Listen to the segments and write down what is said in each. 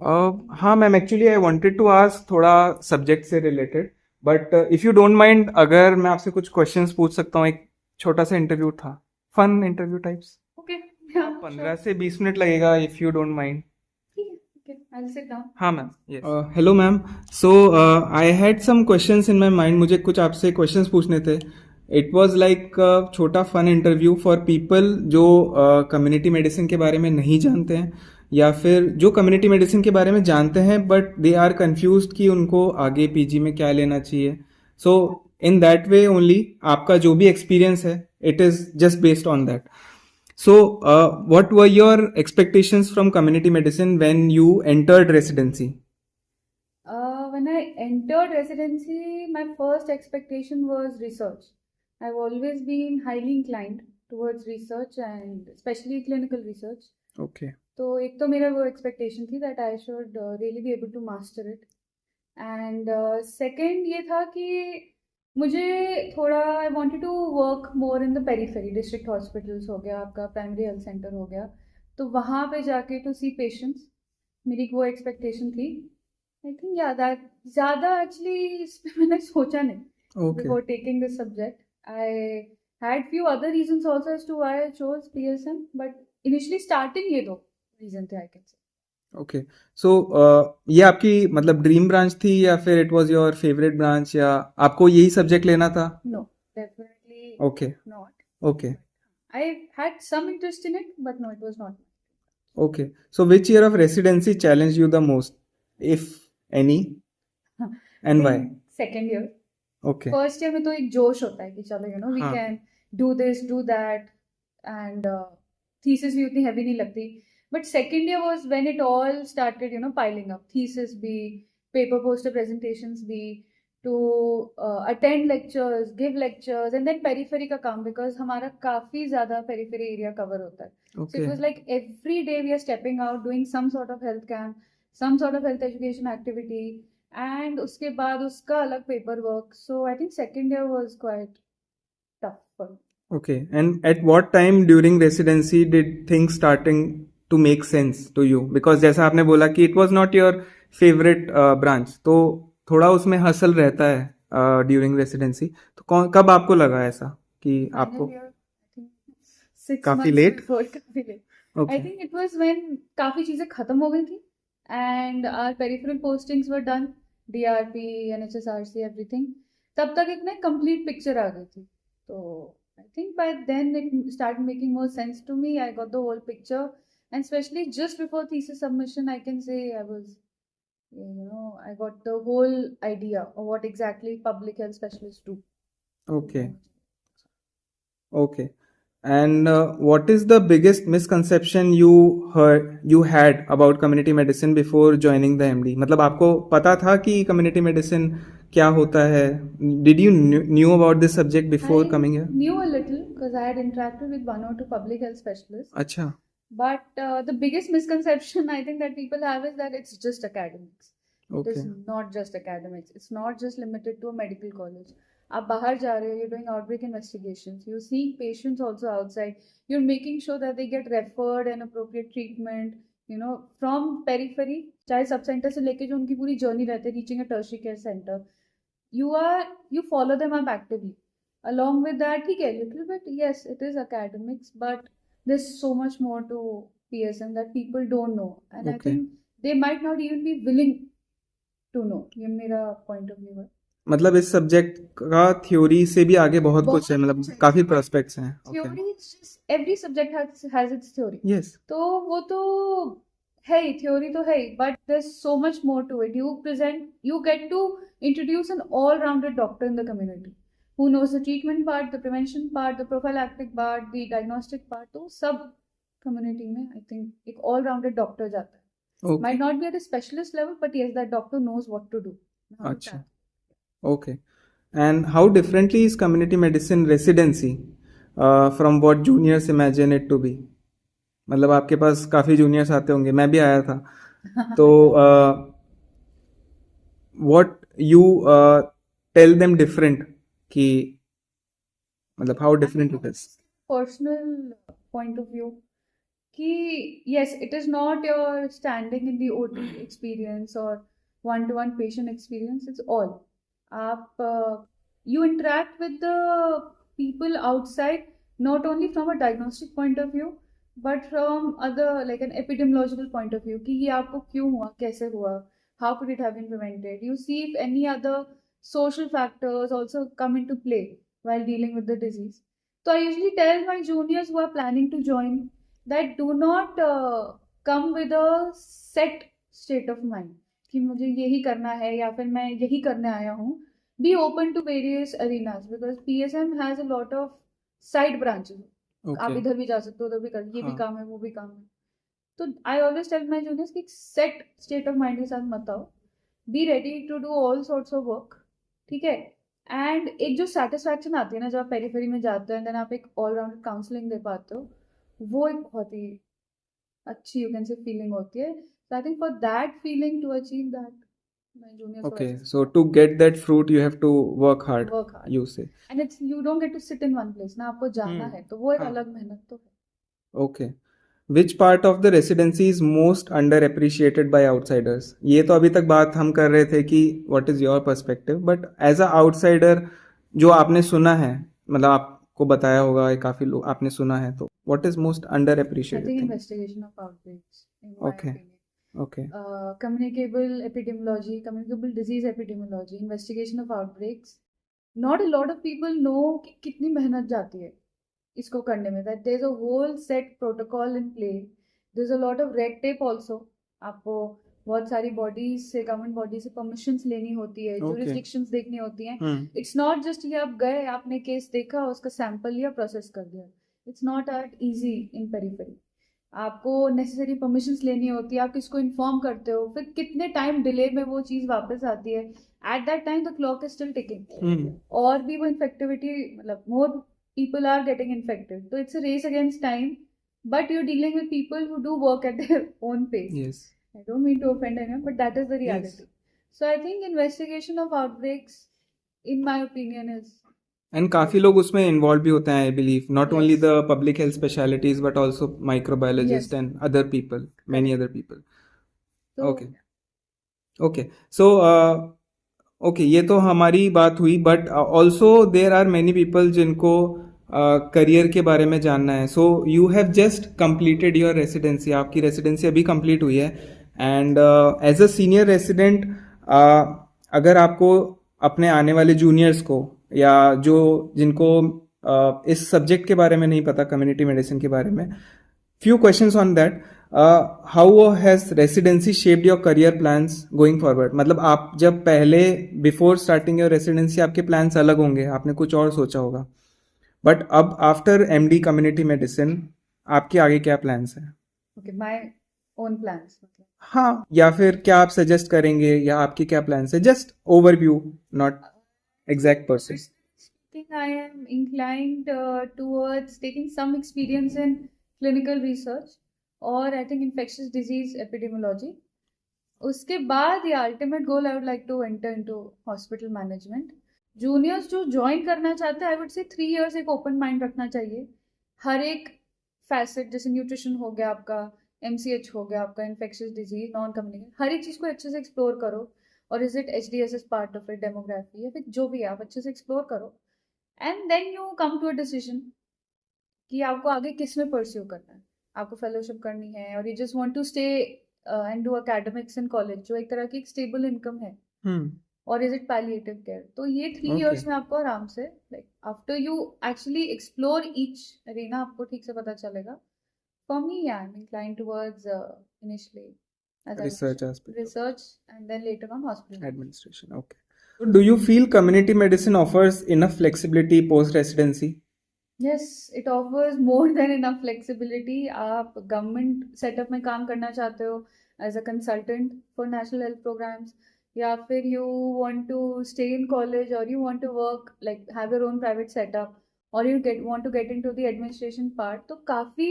हाँ ma'am, actually I wanted to ask थोड़ा subject से related, but if you don't mind, अगर मैं आपसे कुछ क्वेश्चंस पूछ सकता हूँ, एक छोटा सा इंटरव्यू था, fun interview types. Okay, yeah, 15 sure. से 20 मिनट लगेगा, if you don't mind. Okay, I'll sit down. हाँ ma'am, yes. Hello ma'am, so I had some questions in my mind, मुझे कुछ आपसे क्वेश्चंस पूछने थे। इट वाज लाइक छोटा fun interview for people जो कम्युनिटी मेडिसिन के बारे में नहीं जानते हैं, या फिर जो कम्युनिटी मेडिसिन के बारे में जानते हैं बट दे आर कंफ्यूज्ड कि उनको आगे पीजी में क्या लेना चाहिए। सो इन दैट वे ओनली, आपका जो भी एक्सपीरियंस है, it is just based on that. So, what were your expectations from community medicine when you entered residency? When I entered residency, my first expectation was research. I've always been highly inclined towards research and especially clinical research. Okay. तो एक तो मेरा वो expectation थी that I should really be able to master it, and second ये था कि मुझे थोड़ा I wanted to work more in the periphery, district hospitals हो गया, आपका प्राइमरी हेल्थ सेंटर हो गया, तो वहाँ पे जाके टू सी पेशेंट्स, मेरी वो एक्सपेक्टेशन थी। आई थिंक या दैट ज़्यादा एक्चुअली इस पे मैंने सोचा नहीं Okay. Before taking this subject. I had few other reasons also as to why I chose PSM, but initially starting ये दो रीजन थे आई कैन से। ओके। सो ये आपकी मतलब ड्रीम ब्रांच थी, या फिर it was your favourite branch, या आपको यही सब्जेक्ट लेना था? No, definitely okay. Not. Okay. I had some interest in it but no, it was not. Okay. So which year of residency challenge you the most, if any, I and why? Think second year. Okay. First year में तो एक जोश होता है कि चलो you know we हाँ। Can do this do that, and thesis भी उतनी हैवी नहीं लगती। But second year was when it all started you know piling up, thesis भी, पेपर पोस्टर प्रेजेंटेशंस भी, to attend lectures, give lectures, and then periphery का काम, because हमारा काफ़ी ज़्यादा पेरीफेरी एरिया कवर होता है। So it okay. was like every day we are stepping out, doing some sort of health camp, some sort of health education activity, and उसके बाद उसका अलग paper work. So I think second year was quite tough for me. Okay. And at what time during residency did things starting to make sense to you? Because जैसा आपने बोला कि it was not your favorite branch, तो थोड़ा उसमें hustle रहता है during residency. तो कब आपको लगा ऐसा कि Final आपको? year, I think 6 काफी months लेट? before, काफी late. I okay. think it was when काफी चीजें खत्म हो गई थी and our peripheral postings were done, DRP, NHSRC, everything. तब तक एक ना complete picture आ गई थी, तो I think by then it started making more sense to me. I got the whole picture, and especially just before thesis submission, I can say I was, you know, I got the whole idea of what exactly public health specialists do. Okay. Okay. And what is the biggest misconception you had about community medicine before joining the MD? मतलब आपको पता था कि community medicine क्या होता है? Did you knew about this subject before I coming here? knew a little because I had interacted with one or two public health specialists. अच्छा। But the biggest misconception I think that people have is that it's just academics. It is Okay. not just academics. It's not just limited to a medical college. आप बाहर जा रहे हो, you're doing outbreak investigations, you're seeing patients also outside, you're making sure that they get referred and appropriate treatment, you know, from periphery, चाहे sub centre से लेके जो उनकी पूरी जर्नी रहती है reaching a tertiary care centre, you follow them up actively. Along with that, ठीक है, little bit, yes, it is academics, but there's so much more to PSM that people don't know, and I Okay. think they might not even be willing to know. ये मेरा point of view है. मतलब इस subject का theory से भी आगे बहुत कुछ है, बहुत मतलब कुछ है. काफी प्रोस्पेक्ट्स हैं। Okay. Theory, it's just every subject has its theory. Yes. तो वो तो है ही, theory तो है ही, but there's so much more to it. You get to introduce an all-rounded doctor in the community who knows the treatment part, the prevention part, the prophylactic part, the diagnostic part. तो सब community में I think एक all-rounded doctor जाता है. Okay. Might not be at a specialist level, but yes, that doctor knows what to do. How to अच्छा। tackle. Okay. And how differently is community medicine residency from what juniors imagine it to be? मतलब आपके पास काफ़ी juniors आते होंगे, मैं भी आया था, तो what you tell them different कि मतलब how different it is? Personal point of view कि yes, it is not your standing in the OT experience or one-to-one patient experience. It's all. आप you interact with the people outside, not only from a diagnostic point of view, but from other like an epidemiological point of view. कि ये आपको क्यों हुआ, कैसे हुआ, how could it have been prevented? You see if any other social factors also come into play while dealing with the disease. So I usually tell my juniors who are planning to join that do not come with a set state of mind कि मुझे यही करना है या फिर मैं यही करने आया हूँ. Be open to various arenas because PSM has a lot of side branches. आप Okay. इधर भी जा सकते हो, उधर भी कर, ये भी हाँ. काम है, वो भी काम है. तो I always tell my juniors कि सेट स्टेट ऑफ माइंड के साथ मत आओ. Be ready to do all sorts of work. ठीक है. एंड एक जो सेटिस्फैक्शन आती है ना जब आप पेरीफेरी में जाते हो एंड देन आप एक ऑलराउंड काउंसलिंग दे पाते हो, वो एक बहुत ही अच्छी यू कैन से फीलिंग होती है. So I think for that feeling to achieve that my juniors Okay, so to get that fruit, you have to work hard, work hard. you say. And it's you don't get to sit in one place ना, आपको जाना हम्म. है तो वो एक हाँ. अलग मेहनत तो है. Okay. Which part of the residency is most underappreciated by outsiders? ये तो अभी तक बात हम कर रहे थे कि what is your perspective, but as a outsider जो आपने सुना है, मतलब आपको बताया होगा, काफी लोग आपने सुना है, तो what is most I underappreciated think thing? investigation of outbreaks, in my Okay. opinion. Okay. Communicable epidemiology, communicable disease epidemiology, investigation of outbreaks. Not a lot of people know कि कितनी मेहनत जाती है इसको करने में. That there's a whole set protocol in play. There's a lot of red tape also. आपको बहुत सारी बॉडीज से, गवर्नमेंट बॉडी से परमिशंस लेनी होती है, Okay. जुरिस्डिक्शंस देखनी होती हैं. Hmm. इट्स नॉट जस्ट कि आप गए, आपने केस देखा, उसका सैंपल लिया, प्रोसेस कर दिया. It's not that easy in periphery. आपको नेसेसरी परमिशंस लेनी होती है, आप किसको इन्फॉर्म करते हो, फिर कितने टाइम डिले में वो चीज़ वापस आती है. At that time the clock is still ticking. Hmm. और भी वो इन्फेक्टिविटी, मतलब more people are getting infected. तो it's a race against time, but you are dealing with people who do work at their own pace. Yes. I don't mean to offend anyone, but that is the Yes. reality. So I think investigation of outbreaks, in my opinion, is and काफी लोग उसमें involve भी होते हैं, I believe, not Yes. Only the public health specialities but also microbiologist Yes. And other people, many other people. so okay. Okay. So okay, ये तो हमारी बात हुई, but also there are many people जिनको career के बारे में जानना है. So you have just completed your residency, आपकी रेसिडेंसी अभी कंप्लीट हुई है, and as a senior resident अगर आपको अपने आने वाले जूनियर्स को या जो जिनको इस सब्जेक्ट के बारे में नहीं पता, कम्युनिटी मेडिसिन के बारे में, few questions on that. How has residency shaped your career plans going forward? मतलब आप जब पहले बिफोर स्टार्टिंग योर रेसिडेंसी आपके प्लान्स अलग होंगे, आपने कुछ और सोचा होगा, बट अब आफ्टर एमडी कम्युनिटी मेडिसिन आपके आगे क्या प्लान्स हैं? okay, my own plans. मतलब. हाँ, या फिर क्या आप सजेस्ट करेंगे, या आपके क्या प्लान्स है? Just overview, not exact person. I think I am inclined towards taking some experience in clinical research or I think infectious disease epidemiology. उसके बाद या ultimate goal I would like to enter into hospital management. Juniors जो join करना चाहते हैं, I would say 3 years एक open mind रखना चाहिए. हर एक फैसेट, जैसे न्यूट्रिशन हो गया आपका, MCH हो गया आपका, इन्फेक्शियस डिजीज, नॉन कम्युनिकेबल, हर एक चीज़ को अच्छे से एक्सप्लोर करो. और is it HDSS part of it, demography, या फिर जो भी है, आप अच्छे से एक्सप्लोर करो. And then you come to a decision कि आपको आगे किस में परस्यू करना है. आपको फेलोशिप करनी है और you just want to stay and do academics in college, जो एक तरह की एक स्टेबल इनकम है, और इज इट पैलिएटिव केयर. तो ये 3 Okay. इयर्स में आपको आराम से, like after you actually explore each Arena, आपको ठीक से पता चलेगा. For me I am inclined towards initially Research aspect. research and then later on hospital. Administration. Okay. So do you feel community medicine offers enough flexibility post residency? Yes, it offers more than enough flexibility. आप government setup में काम करना चाहते हो as a consultant for national health programs, या फिर you want to stay in college और you want to work like have your own private setup, और you want to get into the administration part. तो काफ़ी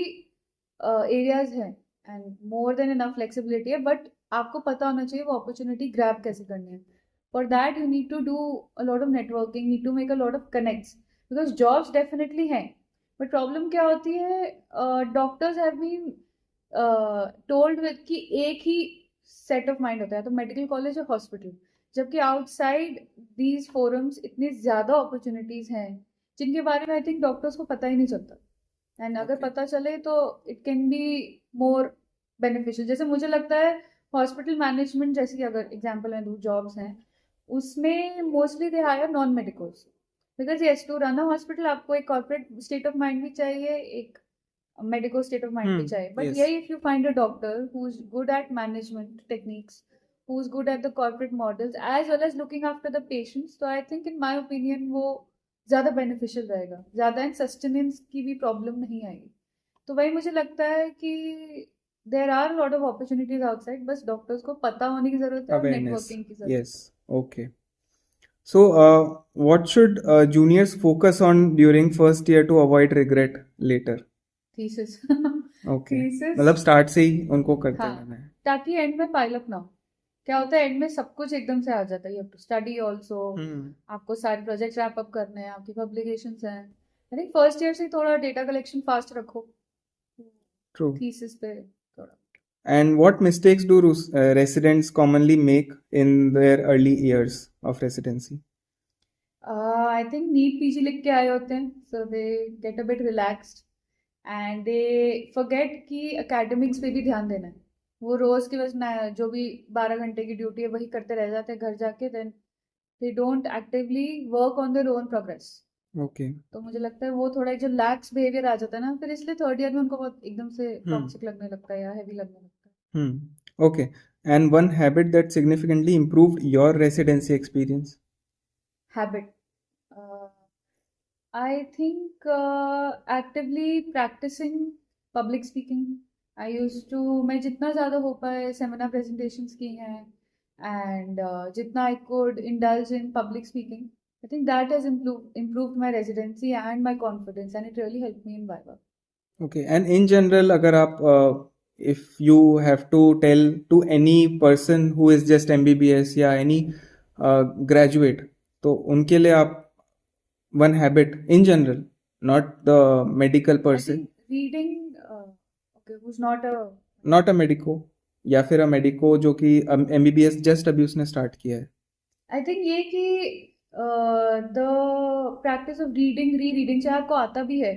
areas हैं and more than enough flexibility है, but आपको पता होना चाहिए वो अपॉर्चुनिटी ग्रैब कैसे करनी है. For that you need to do a lot of networking, need to make a lot of connects, because jobs definitely हैं, बट प्रॉब्लम क्या होती है, doctors have been told with कि एक ही सेट ऑफ माइंड होता है, तो मेडिकल कॉलेज और हॉस्पिटल, जबकि आउटसाइड दीज फोरम्स इतनी ज़्यादा अपॉर्चुनिटीज़ हैं जिनके बारे में आई थिंक डॉक्टर्स को पता ही नहीं चलता, एंड अगर Okay. पता चले तो it can be more beneficial. जैसे मुझे लगता है हॉस्पिटल मैनेजमेंट, जैसे कि अगर एग्जांपल मैं दूँ, जॉब्स हैं उसमें mostly they hire non medicals, because yes to run a hospital आपको एक कॉर्पोरेट स्टेट ऑफ माइंड भी चाहिए, एक मेडिकल स्टेट ऑफ माइंड भी चाहिए, बट Yes. यही if you find a doctor who is good at management techniques, who is good at the corporate models as well as looking after the patients, तो I think in my opinion वो ज़्यादा beneficial रहेगा, ज़्यादा इन sustenance की भी problem नहीं आएगी। तो वही मुझे लगता है कि there are a lot of opportunities outside, बस डॉक्टर्स को पता होने की ज़रूरत है और Awareness. नेटवर्किंग की ज़रूरत है। Yes. Okay. So, what should juniors focus on during first year to avoid regret later? Thesis Okay. thesis मतलब स्टार्ट से ही उनको करते हाँ, रहना है. ताकि एंड में पाइल अप ना हो। क्या होता है एंड में सब कुछ एकदम से आ जाता है, you have to study also, आपको सारे प्रोजेक्ट्स रैप अप करने हैं, आपकी पब्लिकेशंस हैं। आई थिंक फर्स्ट ईयर से थोड़ा डेटा कलेक्शन फास्ट रखो, True. थीसिस पे थोड़ा। And what mistakes do residents commonly make in their early years of residency? I think NEET PG लिख के आए होते हैं, so they get a bit relaxed and they forget कि academics पे भी ध्यान देना है। वो रोज की बस जो भी 12 घंटे की ड्यूटी है वही करते रह जाते हैं घर जाके, then they don't actively work on their own progress. Okay. तो मुझे लगता है वो थोड़ा एक जो लैक्स बिहेवियर आ जाता है ना, फिर इसलिए थर्ड ईयर में उनको बहुत एकदम से टॉक्सिक लगने लगता है या हैवी लगने लगता है। Okay. And one habit that significantly improved your residency experience? Habit. I think actively practicing public speaking. I used to, मैं जितना ज़्यादा हो पाए सेमिनार प्रेजेंटेशंस की हैं, एंड जितना I could indulge in public speaking. I think that has improved my residency and my confidence, and it really helped me in Viva. Okay. And in general, अगर आप if you have to tell to any person who is just MBBS या any graduate, तो उनके लिए आप one habit in general, not the medical per I se, think reading, okay, who's not a not a medico या फिर a medico जो कि MBBS just अभी उसने start किया है. आई थिंक ये कि the practice of reading, re reading, चाहे आपको आता भी है,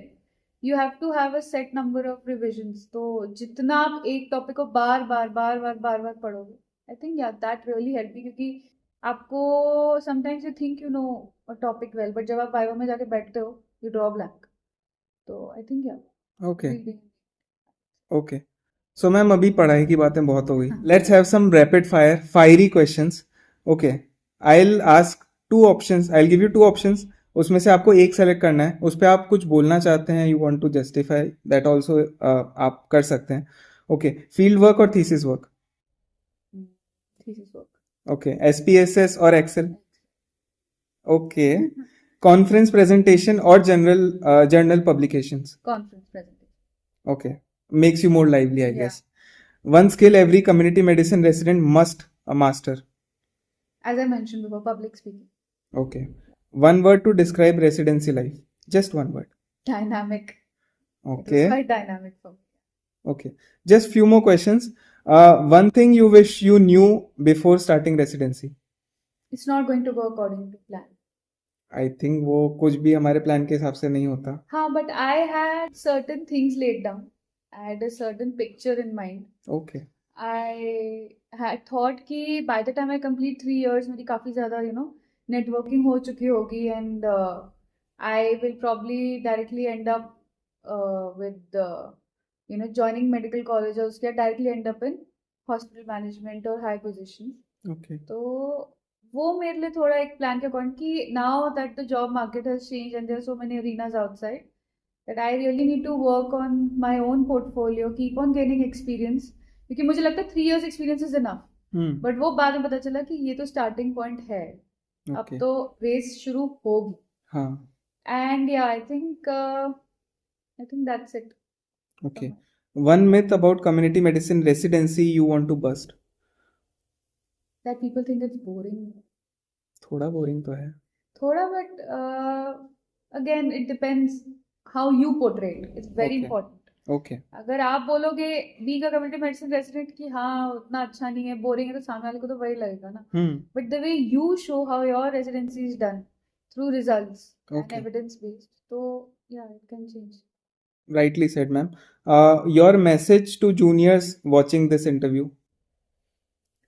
you have to have a set number of revisions. तो जितना आप एक टॉपिक को बार बार बार बार बार बार पढ़ोगे, आई थिंक या दैट रियली हेल्प यू, क्योंकि आपको sometimes you think you know a topic well, but जब आप वाइवा में जाके बैठते हो यू ड्रॉ ब्लैंक। तो आई थिंक या Okay. Reading. Okay. So ma'am अभी पढ़ाई की बातें बहुत हो गई. Let's have some rapid fire, fiery questions. Okay. I'll ask two options. I'll give you two options. उसमें से आपको एक सेलेक्ट करना है. उस पर आप कुछ बोलना चाहते हैं, you want to justify that also आप कर सकते हैं. Okay. Field work और thesis work. Thesis work. Okay. SPSS और Excel. Okay. Conference presentation और journal publications. Conference presentation. Okay. Makes you more lively, I Yeah. guess. One skill every community medicine resident must master. As I mentioned before, public speaking. Okay. One word to describe residency life. Just one word. Dynamic. It was Okay. quite dynamic for me. Okay. Just few more questions. One thing you wish you knew before starting residency. It's not going to go according to plan. I think वो कुछ भी हमारे plan के हिसाब से नहीं होता. हाँ, but I had certain things laid down. I had a certain picture in mind. Okay. I had thought कि by the time I complete 3 years मेरी काफ़ी ज़्यादा networking हो चुकी होगी, and I will probably directly end up with joining medical college, और उसके बाद directly end up in hospital management or high positions. Okay. तो वो मेरे लिए थोड़ा एक प्लान के अकॉर्डिंग कि now that the job market has change and there are so many arenas outside, that I really need to work on my own portfolio, keep on gaining experience, क्योंकि मुझे लगता है 3 years experience is enough. But वो बाद में पता चला कि ये तो स्टार्टिंग पॉइंट है, अब Okay. तो रेस शुरू होगी। हाँ. एंड या I think that's it. Okay. One myth about community medicine residency you want to bust. That people think it's boring. थोड़ा बोरिंग तो है. थोड़ा, but again it depends how you portray it. It's very Okay. important. Okay अगर आप बोलोगे being a community medicine resident कि हाँ उतना अच्छा नहीं है, बोरिंग है, तो सामने वाले को तो वही लगेगा ना. But the way you show how your residency is done through results and Okay. evidence based, so yeah, it can change. Rightly said, ma'am. Your message to juniors watching this interview.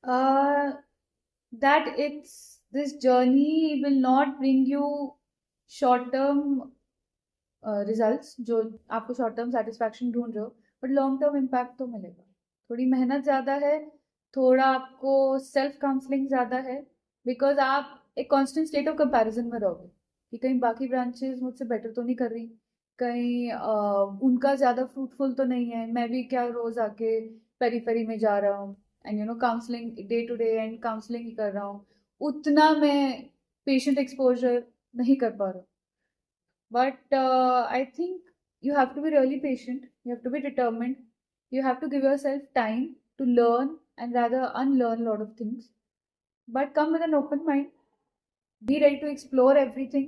Uh, that it's this journey will not bring you short term results जो आपको short term satisfaction ढूंढ रहे हो, but long term impact तो मिलेगा. थोड़ी मेहनत ज़्यादा है, थोड़ा आपको सेल्फ काउंसलिंग ज़्यादा है, बिकॉज आप एक कांस्टेंट स्टेट ऑफ कंपैरिजन में रहोगे कि कहीं बाकी ब्रांचेस मुझसे बेटर तो नहीं कर रही, कहीं उनका ज़्यादा फ्रूटफुल तो नहीं है, मैं भी क्या रोज़ आके पेरीफेरी में जा रहा हूँ and you know counselling day to day एंड काउंसलिंग ही कर रहा हूँ, उतना मैं पेशेंट एक्सपोजर नहीं कर पा रहा हूँ. But I think you have to be really patient. You have to be determined. You have to give yourself time to learn and rather unlearn a lot of things. But come with an open mind. Be ready to explore everything.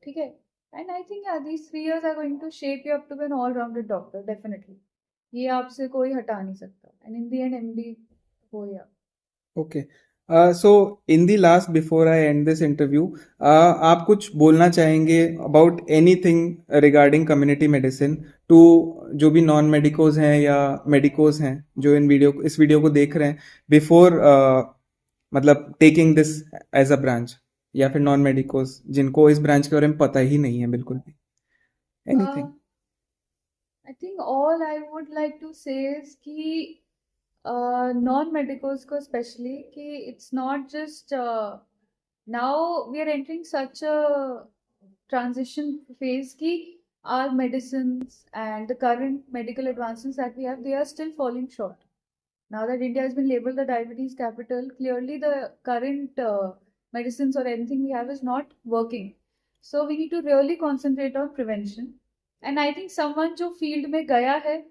Okay? And I think yeah, these 3 years are going to shape you up to be an all-rounded doctor, definitely. ये आपसे कोई हटा नहीं सकता. And in the end, MD हो या. Okay. So in the last, before I end this interview, आप कुछ बोलना चाहेंगे about anything regarding community medicine to जो भी नॉन मेडिकोज हैं या मेडिकोज हैं जो इस वीडियो को देख रहे हैं बिफोर मतलब taking this as a branch, या फिर नॉन मेडिकोज जिनको इस ब्रांच के बारे में पता ही नहीं है बिल्कुल भी, anything. I think all I would like to say is कि non-medicals को especially कि it's not just now we are entering such a transition phase कि our medicines and the current medical advances that we have, they are still falling short. Now that India has been labeled the diabetes capital, clearly the current medicines or anything we have is not working. So we need to really concentrate on prevention. And I think someone जो field में गया है,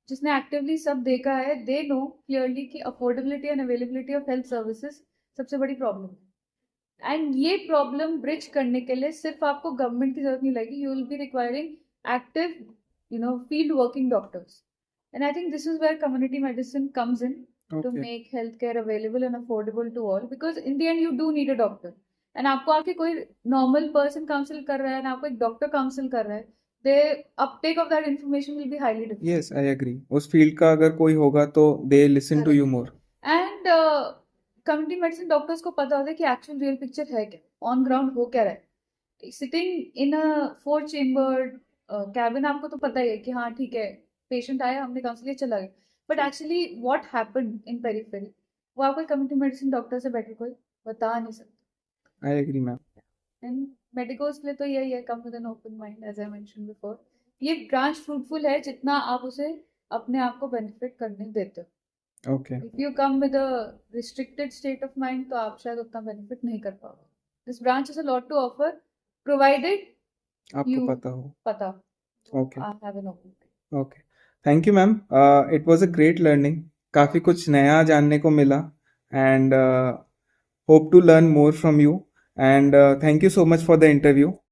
जिसने actively सब देखा है, they know clearly कि affordability and availability of health services सबसे बड़ी प्रॉब्लम है. एंड ये प्रॉब्लम ब्रिज करने के लिए सिर्फ आपको गवर्नमेंट की जरूरत नहीं लगेगी, you will be requiring active you know field working doctors. And I think this is where community medicine comes in to make healthcare available and affordable to all, because in the end you do need a doctor. And आपको आके कोई normal person counsel कर रहा है ना आपको एक doctor counsel कर रहा है, the uptake of that information will be highly different. Yes, I agree. उस फील्ड का अगर कोई होगा तो they listen to you more. And community medicine doctors को पता होता है कि actual real picture है क्या, on ground हो क्या रहा है. Sitting in a 4-chambered cabin आपको तो पता ही है कि हाँ ठीक है patient आया हमने काउंसिल किया चला गया, but actually what happened in periphery वो आपको कम्युनिटी मेडिसिन डॉक्टर से बेटर कोई बता नहीं सकता. I agree ma'am. And medicos के लिए तो यही है, come with an open mind as I mention before. ये ब्रांच फ्रूटफुल है जितना आप उसे अपने आप को बेनिफिट करने देते हो. Okay. If you come with a restricted state of mind तो आप शायद उतना बेनिफिट नहीं कर पाओगे. This branch is a lot to offer provided आपको पता हो. पता. Okay. I have an open mind. Okay. Thank you ma'am. It was a great learning. काफ़ी कुछ नया जानने को मिला and hope to learn more from you and thank you so much for the interview.